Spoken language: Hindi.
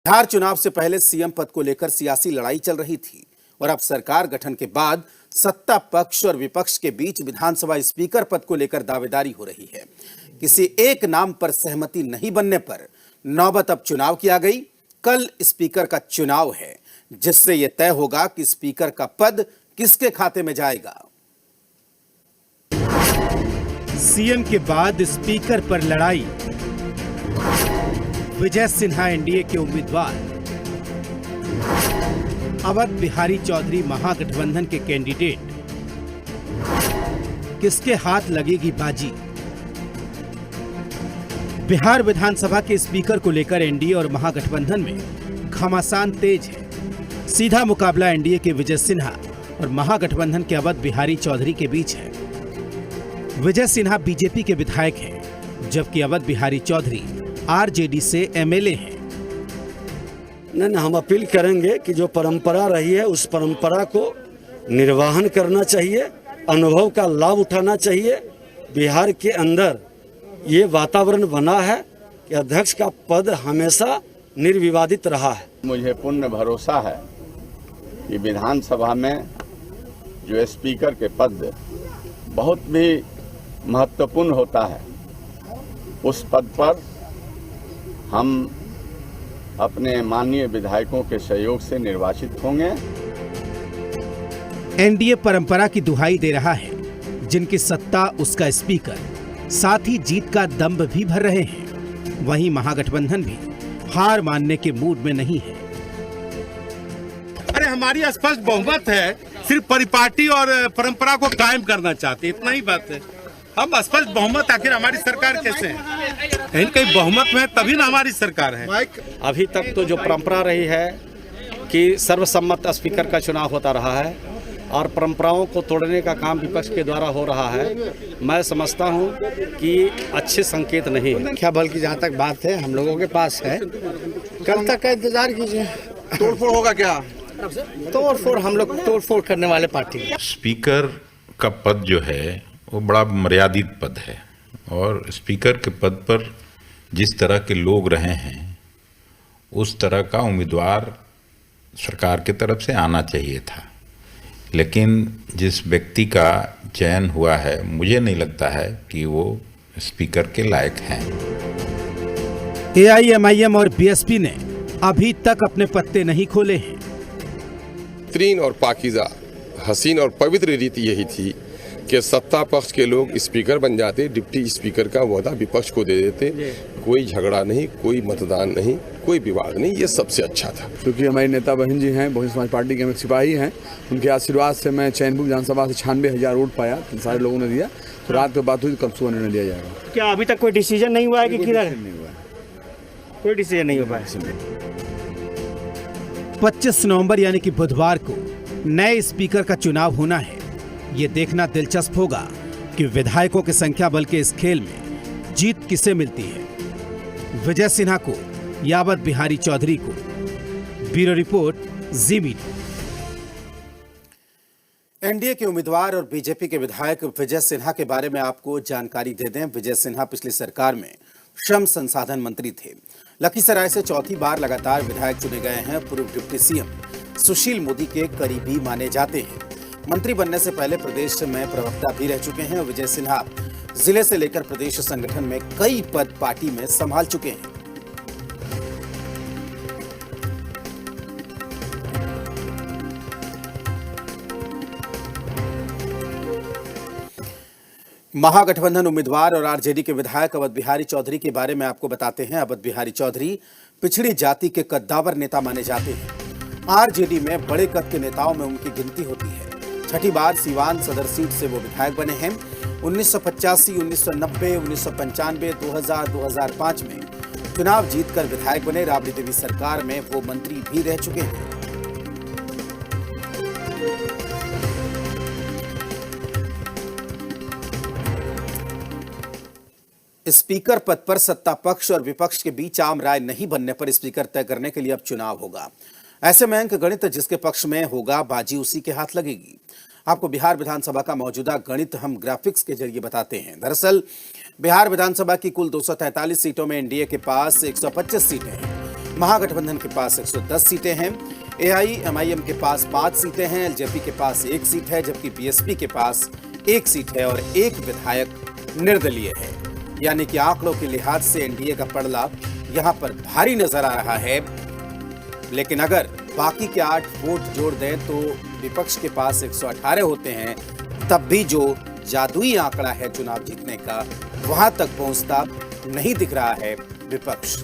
बिहार चुनाव से पहले सीएम पद को लेकर सियासी लड़ाई चल रही थी और अब सरकार गठन के बाद सत्ता पक्ष और विपक्ष के बीच विधानसभा स्पीकर पद को लेकर दावेदारी हो रही है। किसी एक नाम पर सहमति नहीं बनने पर नौबत अब चुनाव की आ गई। कल स्पीकर का चुनाव है, जिससे यह तय होगा कि स्पीकर का पद किसके खाते में जाएगा। सीएम के बाद स्पीकर पर लड़ाई। विजय सिन्हा एनडीए के उम्मीदवार, अवध बिहारी चौधरी महागठबंधन के कैंडिडेट। किसके हाथ लगेगी बाजी? बिहार विधानसभा के स्पीकर को लेकर एनडीए और महागठबंधन में घमासान तेज है। सीधा मुकाबला एनडीए के विजय सिन्हा और महागठबंधन के अवध बिहारी चौधरी के बीच है। विजय सिन्हा बीजेपी के विधायक हैं, जबकि अवध बिहारी चौधरी आरजेडी से एमएलए हैं। नहीं, हम अपील करेंगे कि जो परंपरा रही है उस परंपरा को निर्वहन करना चाहिए, अनुभव का लाभ उठाना चाहिए। बिहार के अंदर ये वातावरण बना है कि अध्यक्ष का पद हमेशा निर्विवादित रहा है। मुझे पूर्ण भरोसा है कि विधानसभा में जो स्पीकर के पद बहुत भी महत्वपूर्ण होता है, उस पद पर हम अपने माननीय विधायकों के सहयोग से निर्वाचित होंगे। एनडीए परंपरा की दुहाई दे रहा है, जिनकी सत्ता उसका स्पीकर, साथ ही जीत का दंभ भी भर रहे हैं। वहीं महागठबंधन भी हार मानने के मूड में नहीं है। अरे हमारी स्पष्ट बहुमत है, सिर्फ परिपाटी और परंपरा को कायम करना चाहते, इतना ही बात है। हम स्पष्ट बहुमत, आखिर हमारी सरकार कैसे है? कहीं कहीं बहुमत में तभी ना हमारी सरकार है। अभी तक तो जो परंपरा रही है कि सर्वसम्मत स्पीकर का चुनाव होता रहा है और परंपराओं को तोड़ने का काम विपक्ष के द्वारा हो रहा है, मैं समझता हूं कि अच्छे संकेत नहीं है। क्या बल्कि जहां तक बात है हम लोगों के पास है, कल तक का इंतजार कीजिए। तोड़फोड़ होगा क्या? तोड़फोड़, हम लोग तोड़फोड़ करने वाले पार्टी। स्पीकर का पद जो है वो बड़ा मर्यादित पद है और स्पीकर के पद पर जिस तरह के लोग रहे हैं उस तरह का उम्मीदवार सरकार की तरफ से आना चाहिए था, लेकिन जिस व्यक्ति का चयन हुआ है मुझे नहीं लगता है कि वो स्पीकर के लायक हैं। एआईएमआईएम और बीएसपी ने अभी तक अपने पत्ते नहीं खोले हैं। बेहतरीन और पाकीज़ा, हसीन और पवित्र रीति यही थी कि सत्ता पक्ष के लोग स्पीकर बन जाते, डिप्टी स्पीकर का ओहदा विपक्ष को दे देते। कोई झगड़ा नहीं, कोई मतदान नहीं, कोई विवाद नहीं, ये सबसे अच्छा था। क्योंकि हमारे नेता बहन जी हैं, बहुजन समाज पार्टी के हम एक सिपाही हैं, उनके आशीर्वाद से मैं चैनपुर विधानसभा से 96,000 वोट पाया, सारे लोगों ने दिया। तो रात को बात हुई, कब सुबह निर्णय लिया जाएगा। क्या अभी तक कोई डिसीजन नहीं हुआ है कि किधर? नहीं हुआ, कोई डिसीजन नहीं हो पाया। 25 नवंबर यानी कि बुधवार को नए स्पीकर का चुनाव होना है। ये देखना दिलचस्प होगा कि विधायकों की संख्या बल के इस खेल में जीत किसे मिलती है, विजय सिन्हा को या अवध बिहारी चौधरी को। ब्यूरो रिपोर्ट, जी मीडिया। एनडीए के उम्मीदवार और बीजेपी के विधायक विजय सिन्हा के बारे में आपको जानकारी दे दें। विजय सिन्हा पिछली सरकार में श्रम संसाधन मंत्री थे। लखीसराय से चौथी बार लगातार विधायक चुने गए हैं। पूर्व डिप्टी सीएम सुशील मोदी के करीबी माने जाते हैं। मंत्री बनने से पहले प्रदेश में प्रवक्ता भी रह चुके हैं। विजय सिन्हा जिले से लेकर प्रदेश संगठन में कई पद पार्टी में संभाल चुके हैं। महागठबंधन उम्मीदवार और आरजेडी के विधायक अवध बिहारी चौधरी के बारे में आपको बताते हैं। अवध बिहारी चौधरी पिछड़ी जाति के कद्दावर नेता माने जाते हैं। आरजेडी में बड़े कद के नेताओं में उनकी गिनती होती है। छठी बार सीवान सदर सीट से वो विधायक बने हैं। 1985, 1990, 1995, 2000, 2005 में चुनाव जीतकर विधायक बने। राबड़ी देवी सरकार में वो मंत्री भी रह चुके हैं। स्पीकर पद पर सत्ता पक्ष और विपक्ष के बीच आम राय नहीं बनने पर स्पीकर तय करने के लिए अब चुनाव होगा। ऐसे में अंक गणित जिसके पक्ष में होगा, बाजी उसी के हाथ लगेगी। आपको बिहार विधानसभा का मौजूदा गणित हम ग्राफिक्स के जरिए बताते हैं। दरअसल बिहार विधानसभा की कुल 243 सीटों में एनडीए के पास 125 सीटें हैं। महागठबंधन के पास 110 सीटें हैं, एआईएमआईएम के पास 5 सीटें हैं, एलजेपी के पास 1 सीट है, जबकि बीएसपी के पास 1 सीट है और 1 विधायक निर्दलीय है। यानी कि आंकड़ों के लिहाज से एनडीए का पड़ला यहां पर भारी नजर आ रहा है। लेकिन अगर बाकी के 8 वोट जोड़ दें तो विपक्ष के पास 118 होते हैं, तब भी जो जादुई आंकड़ा है चुनाव जीतने का, वहां तक पहुंचता नहीं दिख रहा है विपक्ष।